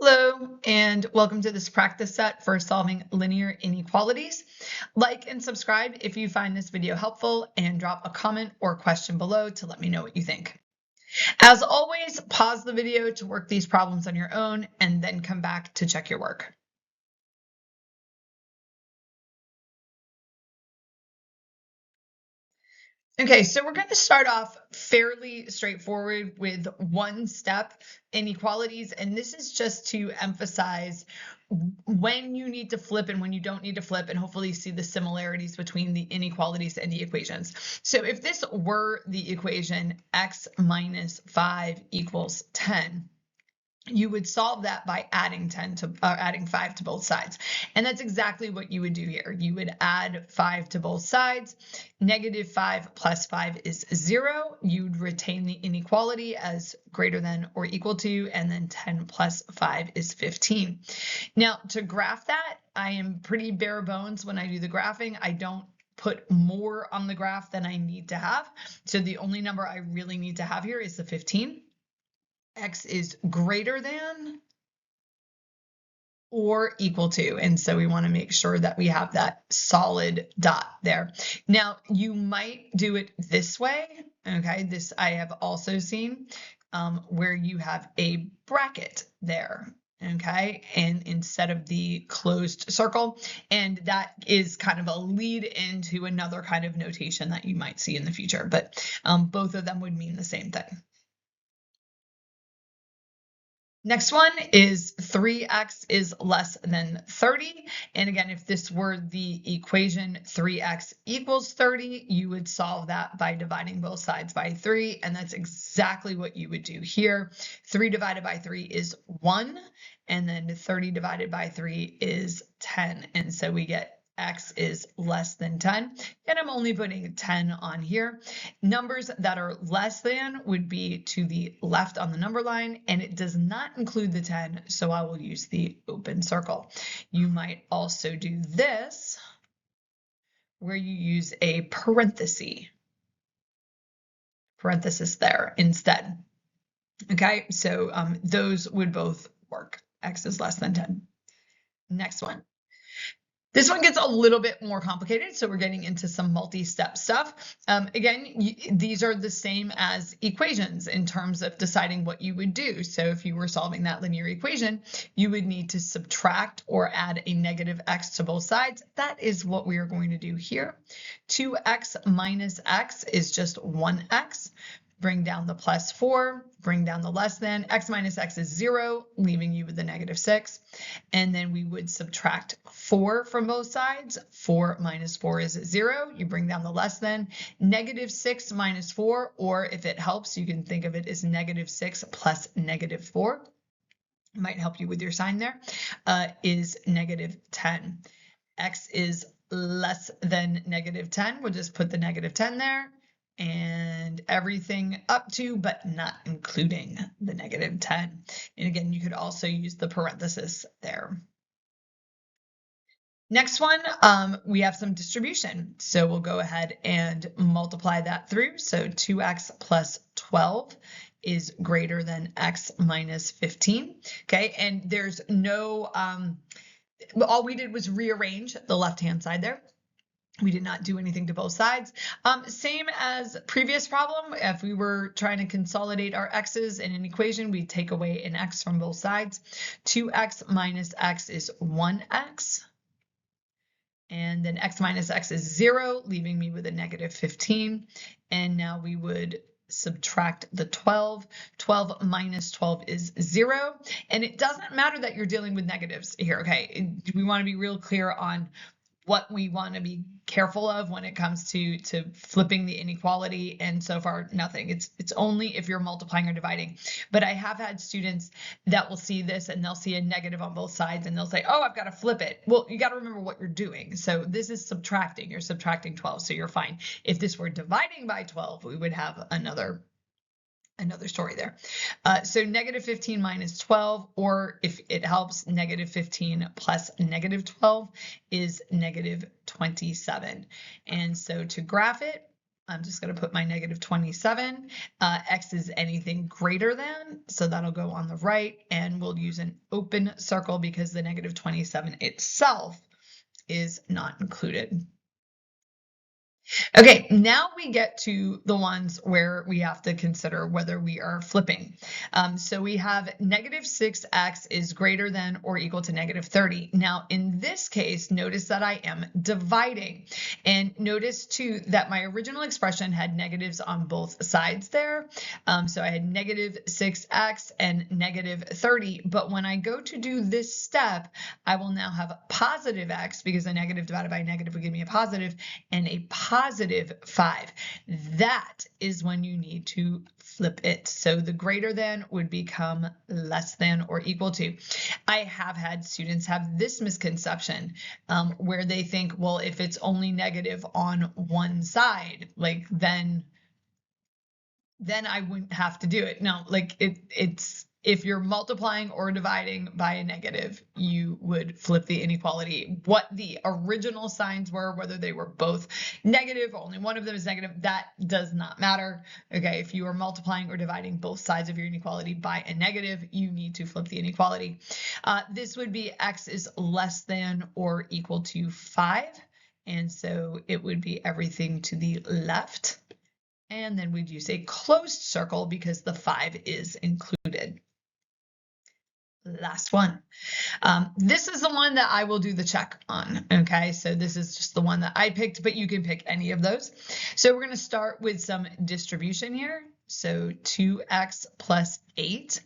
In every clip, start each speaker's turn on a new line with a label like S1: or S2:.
S1: Hello, and welcome to this practice set for solving linear inequalities. Like and subscribe if you find this video helpful, and drop a comment or question below to let me know what you think. As always, pause the video to work these problems on your own and then come back to check your work. Okay, so we're going to start off fairly straightforward with one step inequalities, and this is just to emphasize when you need to flip and when you don't need to flip, and hopefully see the similarities between the inequalities and the equations. So if this were the equation x minus 5 equals 10, you would solve that by adding 5 to both sides. And that's exactly what you would do here. You would add 5 to both sides. Negative 5 plus 5 is 0. You'd retain the inequality as greater than or equal to, and then 10 plus 5 is 15. Now, to graph that, I am pretty bare bones when I do the graphing. I don't put more on the graph than I need to have. So the only number I really need to have here is the 15. X is greater than or equal to. And so we want to make sure that we have that solid dot there. Now, you might do it this way. Okay, this I have also seen where you have a bracket there. Okay, and instead of the closed circle, and that is kind of a lead into another kind of notation that you might see in the future, but both of them would mean the same thing. Next one is 3x is less than 30. And again, if this were the equation 3x equals 30, you would solve that by dividing both sides by 3. And that's exactly what you would do here. 3 divided by 3 is 1. And then 30 divided by 3 is 10. And so we get x is less than 10, and I'm only putting 10 on here. Numbers that are less than would be to the left on the number line, and it does not include the 10, so I will use the open circle. You might also do this, where you use a parenthesis there instead. Okay, so those would both work. X is less than 10. Next one. This one gets a little bit more complicated, so we're getting into some multi-step stuff. Again, these are the same as equations in terms of deciding what you would do. So if you were solving that linear equation, you would need to subtract or add a negative x to both sides. That is what we are going to do here. 2x minus x is just 1x. Bring down the plus 4, bring down the less than. X minus x is 0, leaving you with the negative 6. And then we would subtract 4 from both sides. 4 minus 4 is 0. You bring down the less than. Negative 6 minus 4, or if it helps, you can think of it as negative 6 plus negative 4. Might help you with your sign there. Is negative 10. X is less than negative 10. We'll just put the negative 10 there. And everything up to, but not including the negative 10. And again, you could also use the parenthesis there. Next one, we have some distribution. So we'll go ahead and multiply that through. So 2x plus 12 is greater than x minus 15. Okay, and there's no, all we did was rearrange the left-hand side there. We did not do anything to both sides. Same as previous problem. If we were trying to consolidate our x's in an equation, we take away an x from both sides. 2x minus x is 1x. And then x minus x is 0, leaving me with a negative 15. And now we would subtract the 12. 12 minus 12 is 0. And it doesn't matter that you're dealing with negatives here, okay? We want to be real clear on what we want to be careful of when it comes to flipping the inequality, and so far nothing. It's only if you're multiplying or dividing. But I have had students that will see this and they'll see a negative on both sides and they'll say, oh, I've got to flip it. Well, you got to remember what you're doing. So this is subtracting. You're subtracting 12, so you're fine. If this were dividing by 12, we would have another story there. So negative 15 minus 12, or if it helps, negative 15 plus negative 12 is negative 27. And so to graph it, I'm just going to put my negative 27. X is anything greater than, so that'll go on the right, and we'll use an open circle because the negative 27 itself is not included. Okay, now we get to the ones where we have to consider whether we are flipping. So we have negative 6x is greater than or equal to negative 30. Now, in this case, notice that I am dividing. And notice, too, that my original expression had negatives on both sides there. So I had negative 6x and negative 30. But when I go to do this step, I will now have positive x, because a negative divided by a negative would give me a positive, and a positive 5. That is when you need to flip it. So the greater than would become less than or equal to. I have had students have this misconception where they think, well, if it's only negative on one side, like then I wouldn't have to do it. No, like it's if you're multiplying or dividing by a negative, you would flip the inequality. What the original signs were, whether they were both negative, only one of them is negative, that does not matter. Okay, if you are multiplying or dividing both sides of your inequality by a negative, you need to flip the inequality. This would be x is less than or equal to 5. And so it would be everything to the left. And then we'd use a closed circle because the 5 is included. Last one. This is the one that I will do the check on. Okay, so this is just the one that I picked, but you can pick any of those. So we're going to start with some distribution here. So 2x plus 8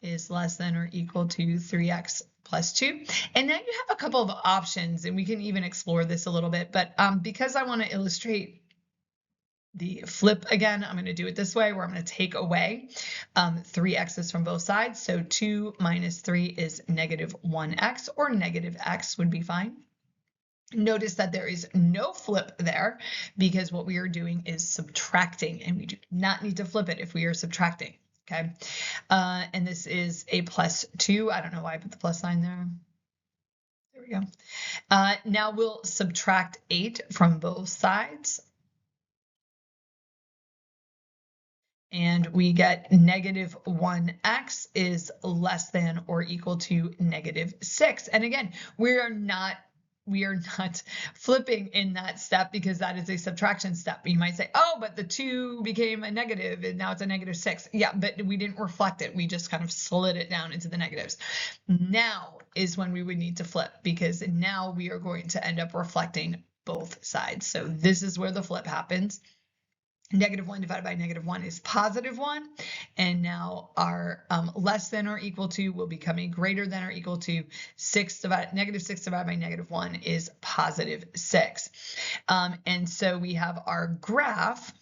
S1: is less than or equal to 3x plus 2. And now you have a couple of options, and we can even explore this a little bit. But because I want to illustrate the flip again, I'm going to do it this way, where I'm going to take away 3 x's from both sides. So 2 minus 3 is negative 1x, or negative x would be fine. Notice that there is no flip there because what we are doing is subtracting, and we do not need to flip it if we are subtracting. Okay, and this is a plus 2. I don't know why I put the plus sign there. There we go. Now we'll subtract 8 from both sides. And we get negative 1x is less than or equal to negative 6. And again, we are not flipping in that step because that is a subtraction step. You might say, oh, but the 2 became a negative and now it's a negative 6. Yeah, but we didn't reflect it. We just kind of slid it down into the negatives. Now is when we would need to flip, because now we are going to end up reflecting both sides. So this is where the flip happens. Negative 1 divided by negative 1 is positive 1. And now our less than or equal to will become a greater than or equal to negative 6 divided by negative 1 is positive 6. And so we have our graph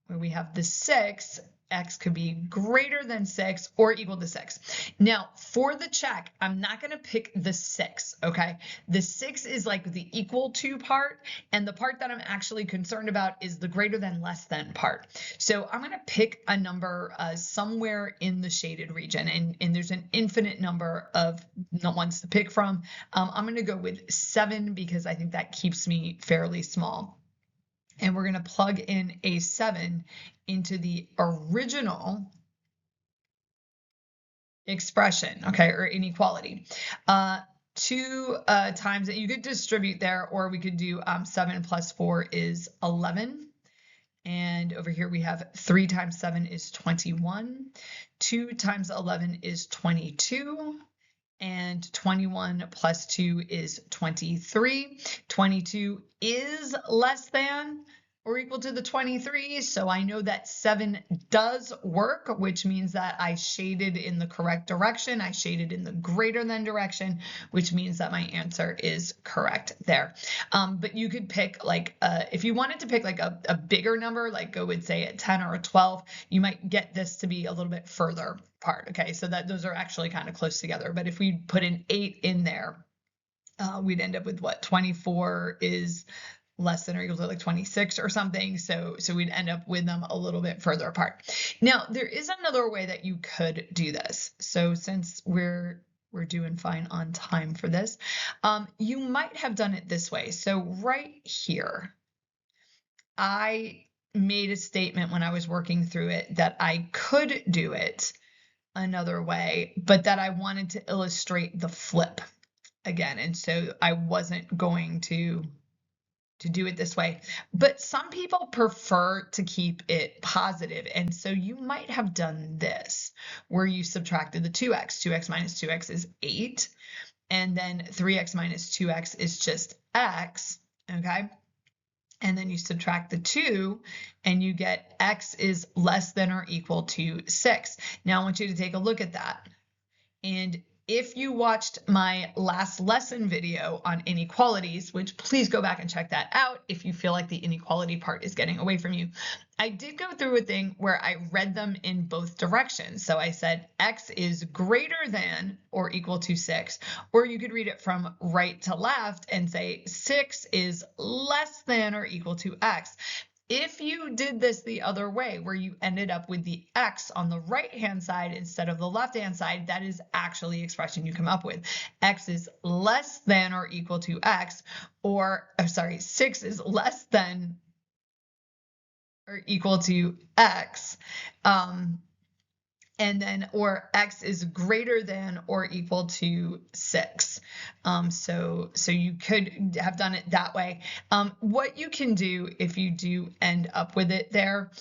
S1: where we have the 6. X could be greater than 6 or equal to 6. Now, for the check, I'm not going to pick the 6, okay? The 6 is like the equal to part, and the part that I'm actually concerned about is the greater than less than part. So I'm going to pick a number somewhere in the shaded region, and there's an infinite number of ones to pick from. I'm going to go with 7 because I think that keeps me fairly small. And we're going to plug in a 7 into the original expression, okay, or inequality. 2 times that you could distribute there, or we could do 7 plus 4 is 11. And over here we have 3 times 7 is 21. 2 times 11 is 22. And 21 plus 2 is 23. 22 is less than or equal to the 23. So I know that 7 does work, which means that I shaded in the correct direction. I shaded in the greater than direction, which means that my answer is correct there. But you could pick like, if you wanted to pick like a bigger number, like go with say a 10 or a 12, you might get this to be a little bit further apart. Okay, so that those are actually kind of close together. But if we put an 8 in there, we'd end up with what? 24 is less than or equal to like 26 or something. So we'd end up with them a little bit further apart. Now, there is another way that you could do this. So since we're doing fine on time for this, you might have done it this way. So right here, I made a statement when I was working through it that I could do it another way, but that I wanted to illustrate the flip again. And so I wasn't going to do it this way. But some people prefer to keep it positive. And so you might have done this where you subtracted the 2x. 2x minus 2x is 8. And then 3x minus 2x is just x. Okay. And then you subtract the 2 and you get x is less than or equal to 6. Now I want you to take a look at that. And if you watched my last lesson video on inequalities, which please go back and check that out if you feel like the inequality part is getting away from you, I did go through a thing where I read them in both directions. So I said x is greater than or equal to 6, or you could read it from right to left and say 6 is less than or equal to x. If you did this the other way, where you ended up with the x on the right-hand side instead of the left-hand side, that is actually the expression you come up with. X is less than or equal to x, or, 6 is less than or equal to x. And then, or x is greater than or equal to 6. So you could have done it that way. What you can do if you do end up with it there,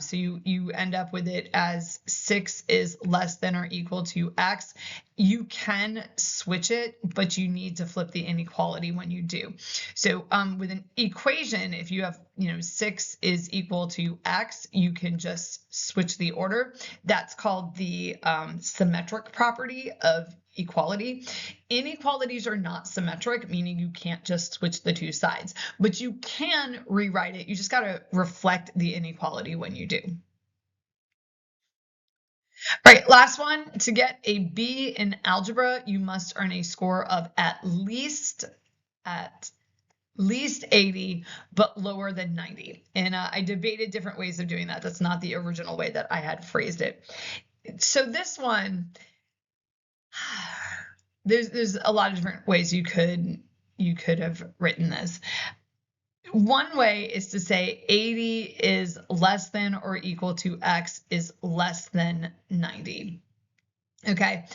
S1: so you end up with it as 6 is less than or equal to x, you can switch it, but you need to flip the inequality when you do. So with an equation, if you have 6 is equal to x, you can just switch the order. That's called the symmetric property of equality. Inequalities are not symmetric, meaning you can't just switch the two sides, but you can rewrite it. You just got to reflect the inequality when you do. All right, last one. To get a B in algebra, you must earn a score of at least 80, but lower than 90. And I debated different ways of doing that. That's not the original way that I had phrased it. So this one, there's a lot of different ways you could have written this. One way is to say 80 is less than or equal to x is less than 90. Okay,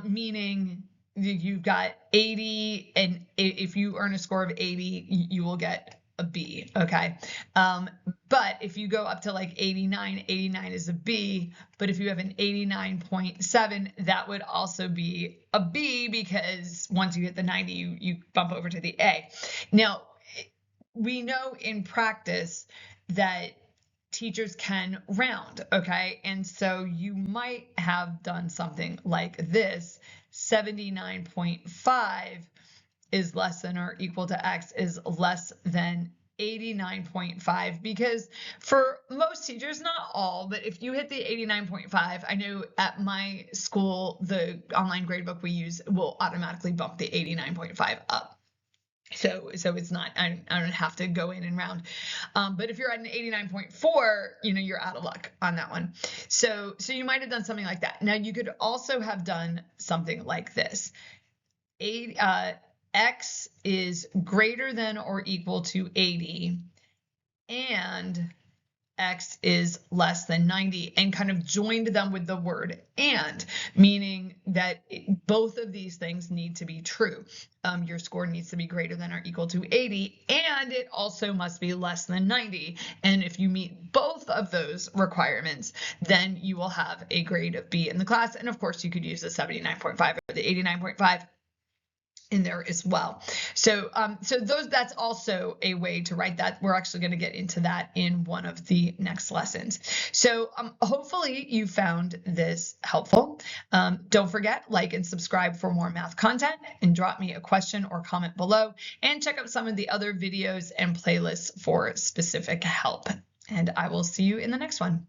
S1: meaning you've got 80, and if you earn a score of 80, you will get a B, okay? But if you go up to like 89, 89 is a B, but if you have an 89.7, that would also be a B, because once you hit the 90, you bump over to the A. Now, we know in practice that teachers can round, okay? And so you might have done something like this. 79.5 is less than or equal to x is less than 89.5, because for most teachers, not all, but if you hit the 89.5, I know at my school, the online gradebook we use will automatically bump the 89.5 up. So it's not, I don't have to go in and round. But if you're at an 89.4, you're out of luck on that one. So you might have done something like that. Now you could also have done something like this. X is greater than or equal to 80, and x is less than 90, and kind of joined them with the word and, meaning that both of these things need to be true. Your score needs to be greater than or equal to 80, and it also must be less than 90. And if you meet both of those requirements, then you will have a grade of B in the class. And of course, you could use the 79.5 or the 89.5 in there as well. So that's also a way to write that. We're actually going to get into that in one of the next lessons. So hopefully you found this helpful. Don't forget, like and subscribe for more math content, and drop me a question or comment below, and check out some of the other videos and playlists for specific help. And I will see you in the next one.